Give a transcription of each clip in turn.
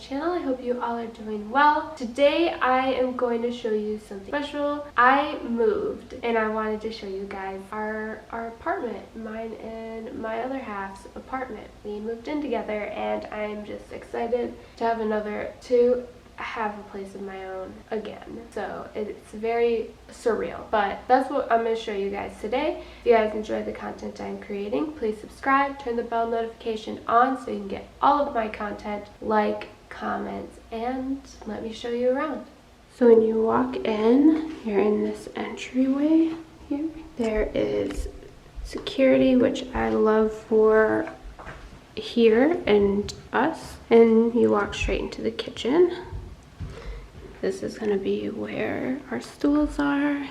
channel. I hope you all are doing well. Today I am going to show you something special. I moved and I wanted to show you guys our apartment, mine and my other half's apartment. We moved in together and I'm just excited to have a place of my own again. So it's very surreal, but that's what I'm going to show you guys today. If you guys enjoy the content I'm creating, please subscribe, turn the bell notification on so you can get all of my content, like, comments, and let me show you around. So when you walk in, you're in this entryway here. There is security, which I love for here and us, and you walk straight into the kitchen. This is going to be where our stools are,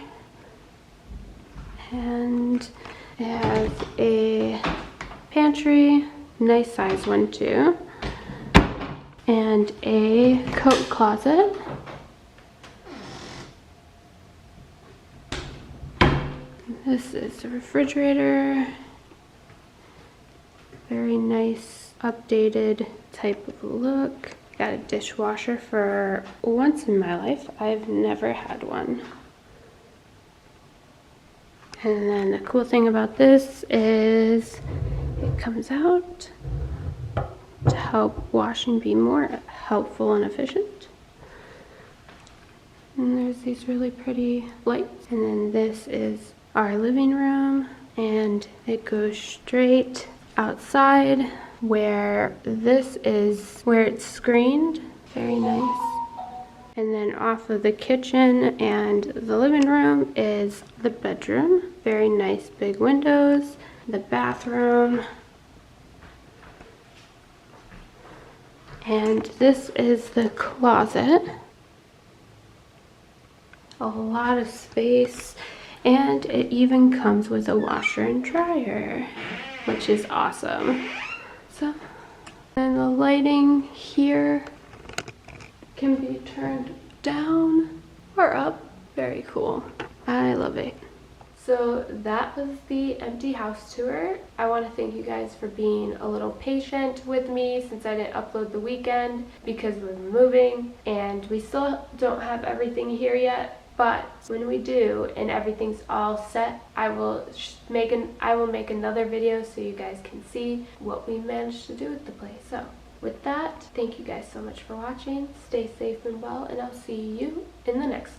and it has a pantry, nice size one too, and a coat closet. This is the refrigerator, very nice updated type of look. Got a dishwasher for once in my life. I've never had one. And then the cool thing about this is it comes out to help washing be more helpful and efficient. And there's these really pretty lights. And then this is our living room, and it goes straight outside where this is where it's screened. Very nice. And then off of the kitchen and the living room is the bedroom. Very nice big windows. The bathroom. And this is the closet. A lot of space, and it even comes with a washer and dryer, which is awesome. So, and the lighting here can be turned down or up. Very cool. I love it. So that was the empty house tour. I want to thank you guys for being a little patient with me since I didn't upload the weekend because we're moving and we still don't have everything here yet. But when we do and everything's all set, I will make another video so you guys can see what we managed to do with the place. So with that, thank you guys so much for watching. Stay safe and well, and I'll see you in the next one.